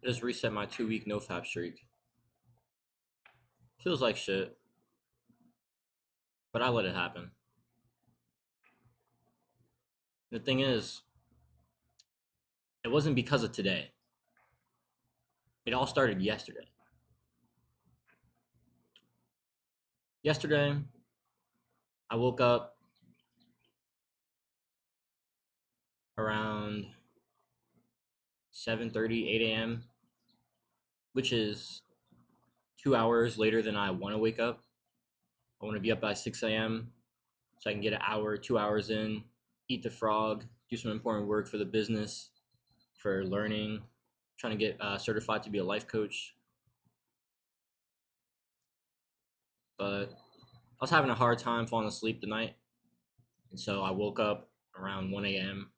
I just reset my 2 week no fap streak. Feels like shit, but I let it happen. The thing is, it wasn't because of today. It all started yesterday. Yesterday, I woke up around 7:30, 8 a.m., which is 2 hours later than I want to wake up. I want to be up by 6 a.m. so I can get an hour, 2 hours in, eat the frog, do some important work for the business, for learning, trying to get certified to be a life coach. But I was having a hard time falling asleep tonight. And so I woke up around 1 a.m.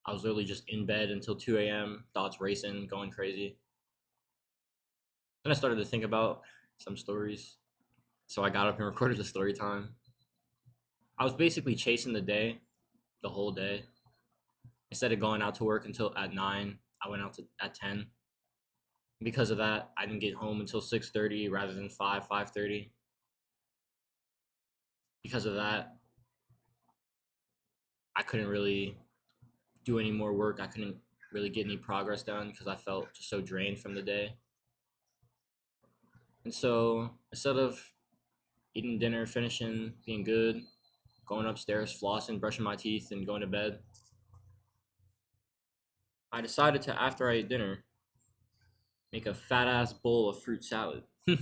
I was literally just in bed until 2 a.m., thoughts racing, going crazy. Then I started to think about some stories. So I got up and recorded the story time. I was basically chasing the day, the whole day. Instead of going out to work until at 9, I went out at 10. Because of that, I didn't get home until 6:30 rather than 5:30. Because of that, I couldn't really do any more work. I couldn't really get any progress done because I felt just so drained from the day. And so instead of eating dinner, finishing, being good, going upstairs, flossing, brushing my teeth, and going to bed, I decided to, after I ate dinner, make a fat ass bowl of fruit salad. I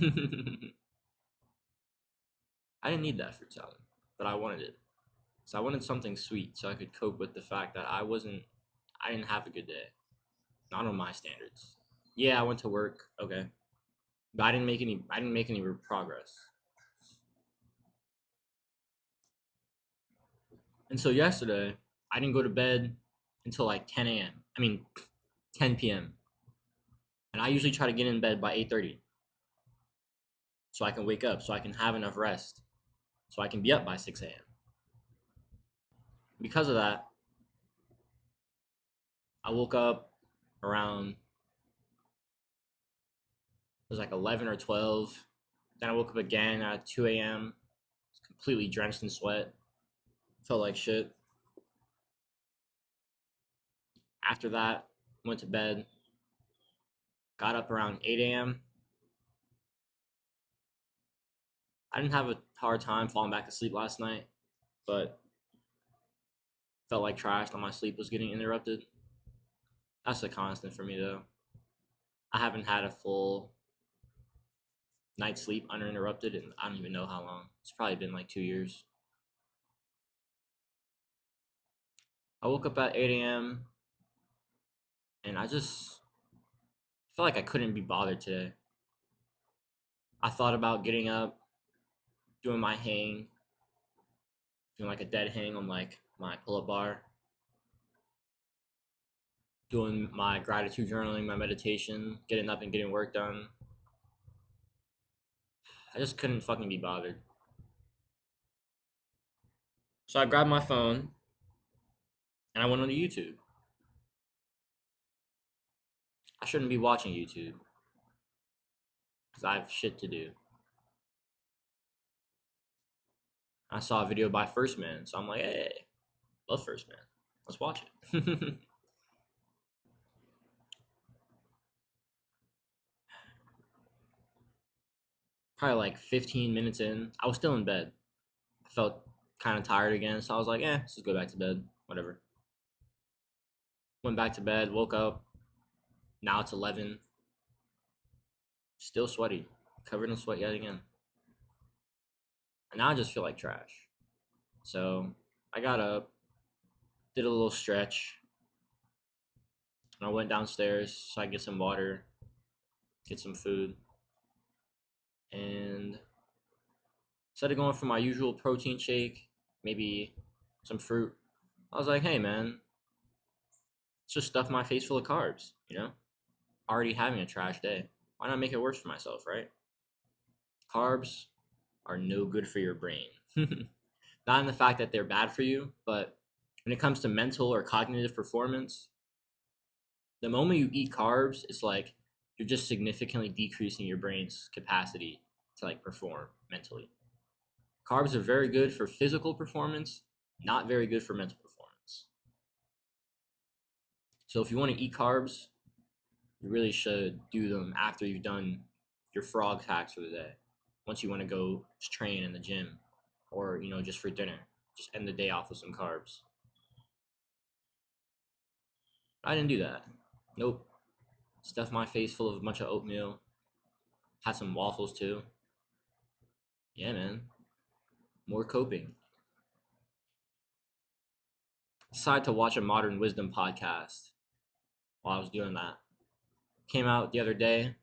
didn't need that fruit salad, but I wanted it. So I wanted something sweet so I could cope with the fact that I didn't have a good day. Not on my standards. Yeah, I went to work, okay. But I didn't make any progress. And so yesterday, I didn't go to bed until like 10 a.m. I mean, 10 p.m. And I usually try to get in bed by 8:30 so I can wake up, so I can have enough rest, so I can be up by 6 a.m. Because of that, I woke up around, it was like 11 or 12. Then I woke up again at 2 a.m. Completely drenched in sweat. Felt like shit. After that, went to bed. Got up around 8 a.m. I didn't have a hard time falling back to sleep last night, but felt like trash that my sleep was getting interrupted. That's a constant for me though. I haven't had a full night's sleep uninterrupted and I don't even know how long. It's probably been like 2 years. I woke up at 8 a.m. and I just felt like I couldn't be bothered today. I thought about getting up, doing my hang, doing like a dead hang on like my pull-up bar, doing my gratitude journaling, my meditation, getting up and getting work done. I just couldn't fucking be bothered. So I grabbed my phone and I went on to YouTube. I shouldn't be watching YouTube because I have shit to do. I saw a video by First Man, so I'm like, hey, love First Man. Let's watch it. Probably like 15 minutes in, I was still in bed. I felt kind of tired again, so I was like, let's just go back to bed. Whatever. Went back to bed, woke up. Now it's 11. Still sweaty. Covered in sweat yet again. And now I just feel like trash. So I got up, did a little stretch, and I went downstairs so I could get some water, get some food. And instead of going for my usual protein shake, maybe some fruit, I was like, hey man, let's just stuff my face full of carbs, you know? Already having a trash day. Why not make it worse for myself, right? Carbs are no good for your brain. Not in the fact that they're bad for you, but when it comes to mental or cognitive performance, the moment you eat carbs, it's like you're just significantly decreasing your brain's capacity to like perform mentally. Carbs are very good for physical performance, not very good for mental performance. So if you want to eat carbs, you really should do them after you've done your frog hacks for the day. Once you want to go train in the gym, or just for dinner, just end the day off with some carbs. I didn't do that. Nope. Stuffed my face full of a bunch of oatmeal. Had some waffles too. Yeah, man. More coping. Decided to watch a Modern Wisdom podcast while I was doing that. Came out the other day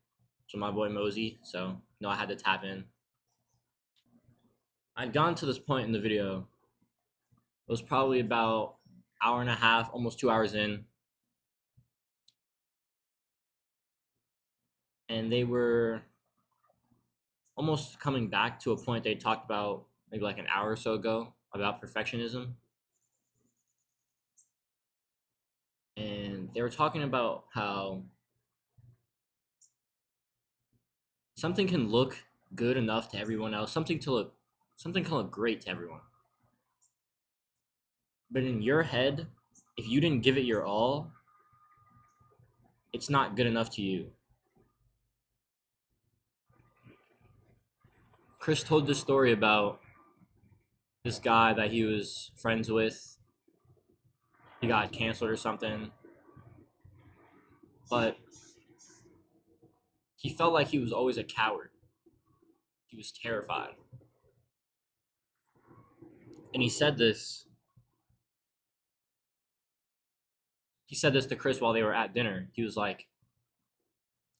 to my boy Mosey, so I had to tap in. I'd gotten to this point in the video. It was probably about hour and a half, almost 2 hours in, and they were almost coming back to a point they talked about maybe like an hour or so ago about perfectionism. And they were talking about how something can look good enough to everyone else, something can look great to everyone. But in your head, if you didn't give it your all, it's not good enough to you. Chris told this story about this guy that he was friends with. He got canceled or something. But he felt like he was always a coward. He was terrified. And he said this to Chris while they were at dinner. He was like,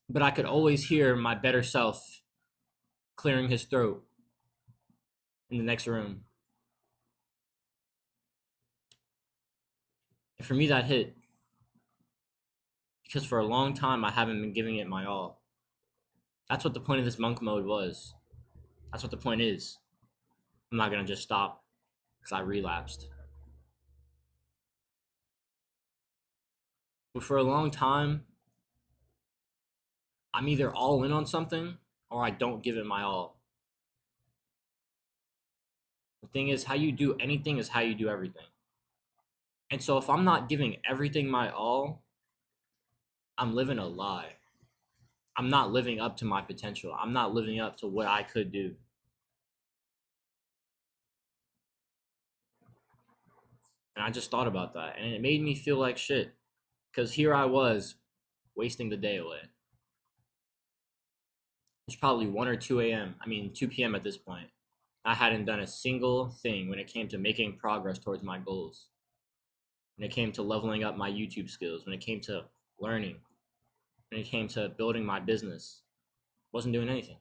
but I could always hear my better self clearing his throat in the next room. And for me, that hit because for a long time, I haven't been giving it my all. That's what the point of this monk mode was. That's what the point is. I'm not going to just stop because I relapsed. But for a long time, I'm either all in on something or I don't give it my all. The thing is, how you do anything is how you do everything. And so if I'm not giving everything my all, I'm living a lie. I'm not living up to my potential. I'm not living up to what I could do. And I just thought about that, and it made me feel like shit. Because here I was, wasting the day away. It's probably 1 or 2 a.m. 2 p.m. at this point. I hadn't done a single thing when it came to making progress towards my goals. When it came to leveling up my YouTube skills. When it came to learning. When it came to building my business. Wasn't doing anything.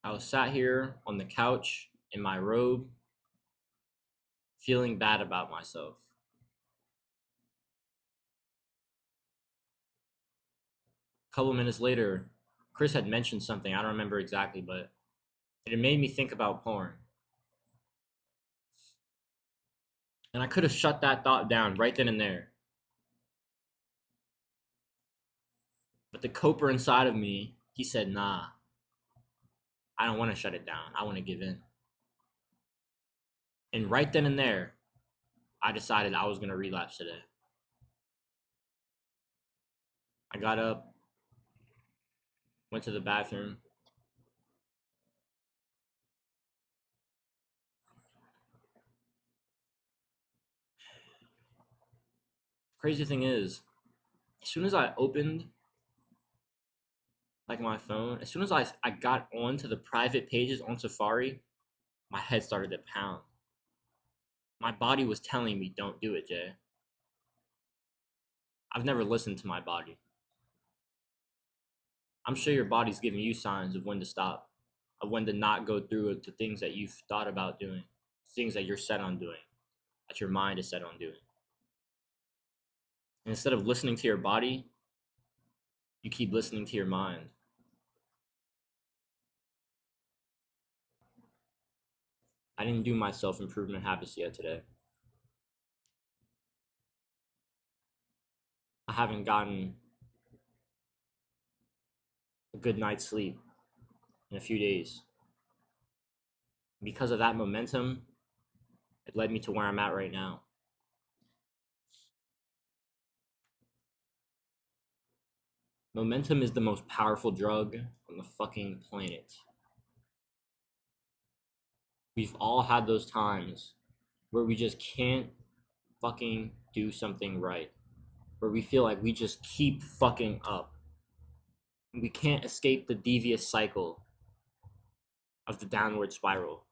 I was sat here on the couch in my robe, feeling bad about myself. A couple minutes later, Chris had mentioned something. I don't remember exactly, but it made me think about porn. And I could have shut that thought down right then and there. But the coper inside of me, he said, nah, I don't want to shut it down. I want to give in. And right then and there, I decided I was going to relapse today. I got up, went to the bathroom. Crazy thing is, as soon as I opened like my phone, as soon as I got onto the private pages on Safari, my head started to pound. My body was telling me, don't do it, Jay. I've never listened to my body. I'm sure your body's giving you signs of when to stop, of when to not go through with the things that you've thought about doing, things that you're set on doing, that your mind is set on doing. And instead of listening to your body, you keep listening to your mind. I didn't do my self improvement habits yet today. I haven't gotten a good night's sleep in a few days. Because of that momentum, it led me to where I'm at right now. Momentum is the most powerful drug on the fucking planet. We've all had those times where we just can't fucking do something right, where we feel like we just keep fucking up. We can't escape the devious cycle of the downward spiral.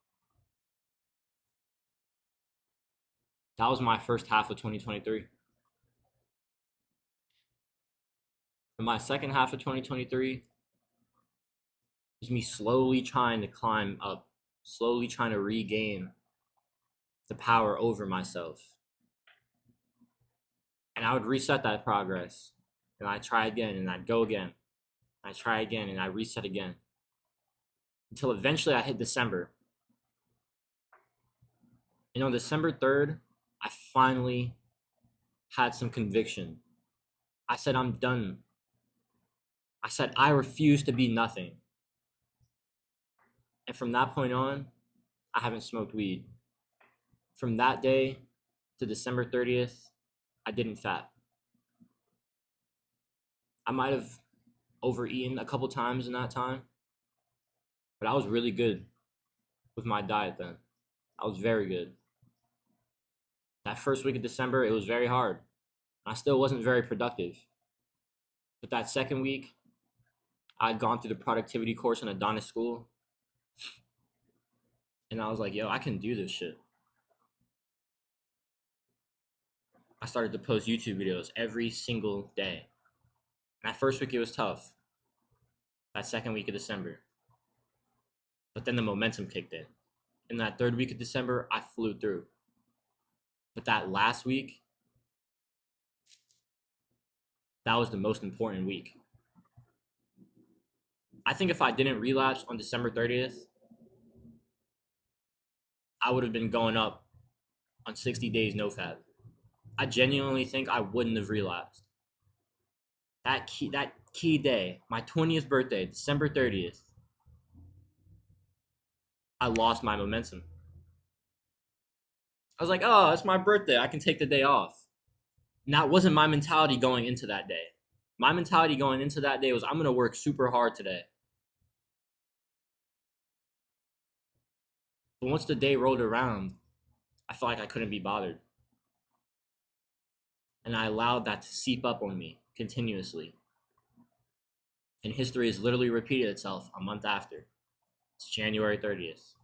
That was my first half of 2023. And my second half of 2023 was me slowly trying to climb up, slowly trying to regain the power over myself. And I would reset that progress. And I'd try again, and I'd go again. I try again, and I reset again. Until eventually I hit December. And on December 3rd, I finally had some conviction. I said, I'm done. I said, I refuse to be nothing. And from that point on, I haven't smoked weed. From that day to December 30th, I didn't fat. I might have overeaten a couple times in that time, but I was really good with my diet then. I was very good. That first week of December, it was very hard. I still wasn't very productive. But that second week, I'd gone through the productivity course in Adonis School. And I was like, yo, I can do this shit. I started to post YouTube videos every single day. And that first week, it was tough. That second week of December. But then the momentum kicked in. In that third week of December, I flew through. But that last week, that was the most important week. I think if I didn't relapse on December 30th, I would have been going up on 60 days no fat. I genuinely think I wouldn't have relapsed. That key day, my 20th birthday, December 30th, I lost my momentum. I was like, oh, it's my birthday. I can take the day off. And that wasn't my mentality going into that day. My mentality going into that day was, I'm going to work super hard today. But once the day rolled around, I felt like I couldn't be bothered. And I allowed that to seep up on me continuously. And history has literally repeated itself a month after. It's January 30th.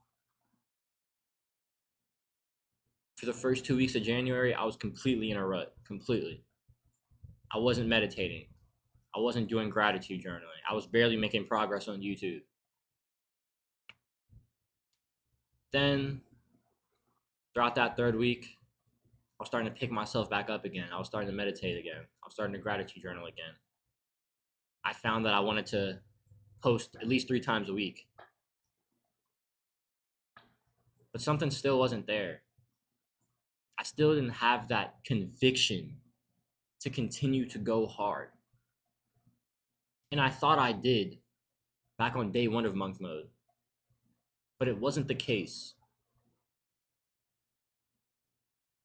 For the first 2 weeks of January, I was completely in a rut. Completely. I wasn't meditating. I wasn't doing gratitude journaling. I was barely making progress on YouTube. Then, throughout that third week, I was starting to pick myself back up again. I was starting to meditate again. I was starting to gratitude journal again. I found that I wanted to post at least 3 times a week. But something still wasn't there. I still didn't have that conviction to continue to go hard. And I thought I did back on day 1 of monk mode. But it wasn't the case.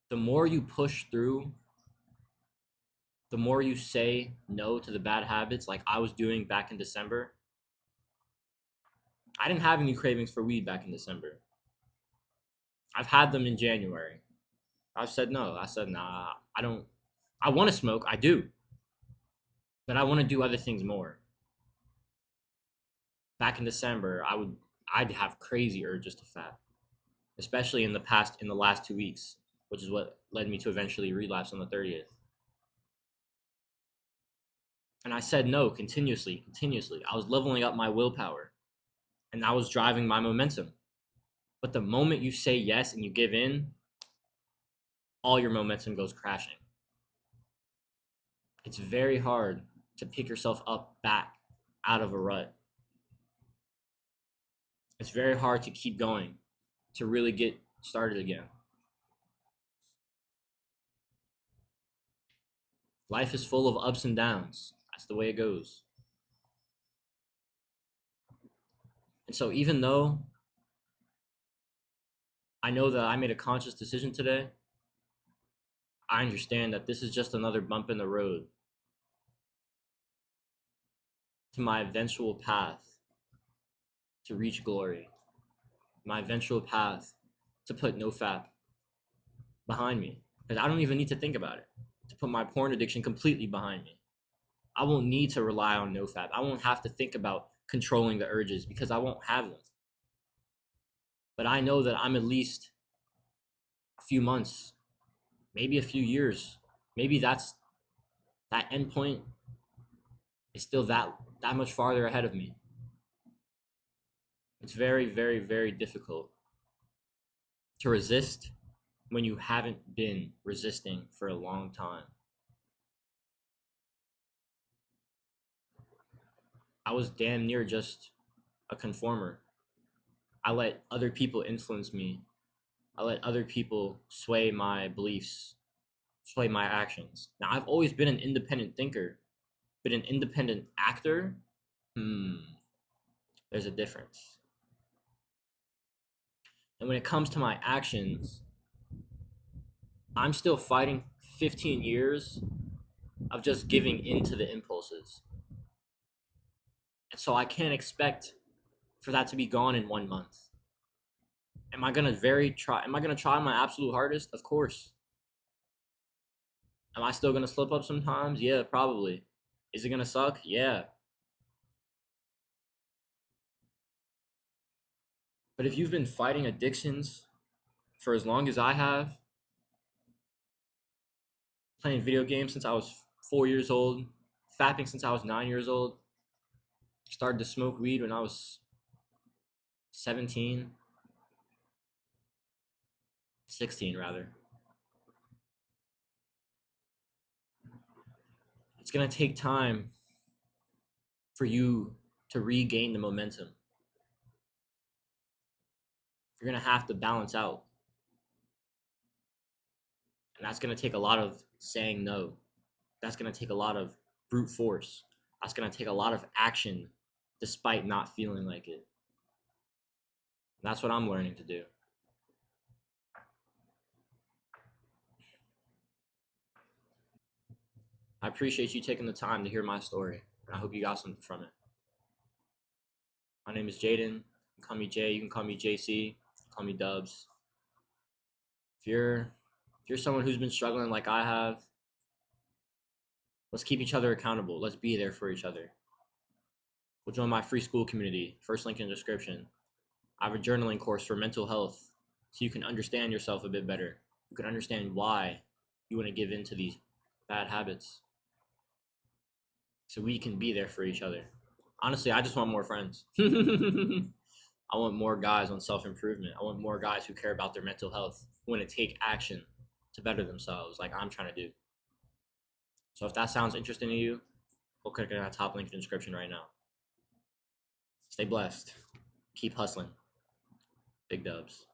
The more you push through, the more you say no to the bad habits, like I was doing back in December. I didn't have any cravings for weed back in December. I've had them in January. I've said no. I said, nah, I don't. I want to smoke. I do. But I want to do other things more. Back in December, I'd have crazy urges to fat, especially in the last 2 weeks, which is what led me to eventually relapse on the 30th. And I said no continuously. I was leveling up my willpower, and I was driving my momentum. But the moment you say yes and you give in, all your momentum goes crashing. It's very hard to pick yourself up back out of a rut. It's very hard to keep going, to really get started again. Life is full of ups and downs. That's the way it goes. And so even though I know that I made a conscious decision today, I understand that this is just another bump in the road to my eventual path to reach glory, my eventual path to put NoFap behind me. Because I don't even need to think about it, to put my porn addiction completely behind me. I won't need to rely on NoFap. I won't have to think about controlling the urges because I won't have them. But I know that I'm at least a few months, maybe a few years. Maybe that end point is still that much farther ahead of me. It's very, very, very difficult to resist when you haven't been resisting for a long time. I was damn near just a conformer. I let other people influence me. I let other people sway my beliefs, sway my actions. Now, I've always been an independent thinker, but an independent actor, there's a difference. And when it comes to my actions, I'm still fighting 15 years of just giving into the impulses. And so I can't expect for that to be gone in 1 month. Am I gonna try my absolute hardest? Of course. Am I still gonna slip up sometimes? Yeah, probably. Is it gonna suck? Yeah. But if you've been fighting addictions for as long as I have, playing video games since I was 4 years old, fapping since I was 9 years old, started to smoke weed when I was 17, 16 rather. It's gonna take time for you to regain the momentum. You're gonna have to balance out. And that's gonna take a lot of saying no. That's gonna take a lot of brute force. That's gonna take a lot of action despite not feeling like it. And that's what I'm learning to do. I appreciate you taking the time to hear my story, and I hope you got something from it. My name is Jaden. You can call me Jay. You can call me JC. Call me Dubs. If you're someone who's been struggling like I have, let's keep each other accountable. Let's be there for each other. We'll join my free school community. First link in the description. I have a journaling course for mental health so you can understand yourself a bit better. You can understand why you want to give in to these bad habits. So we can be there for each other. Honestly, I just want more friends. I want more guys on self improvement. I want more guys who care about their mental health, who want to take action to better themselves, like I'm trying to do. So if that sounds interesting to you, go click on that top link in the description right now. Stay blessed. Keep hustling. Big dubs.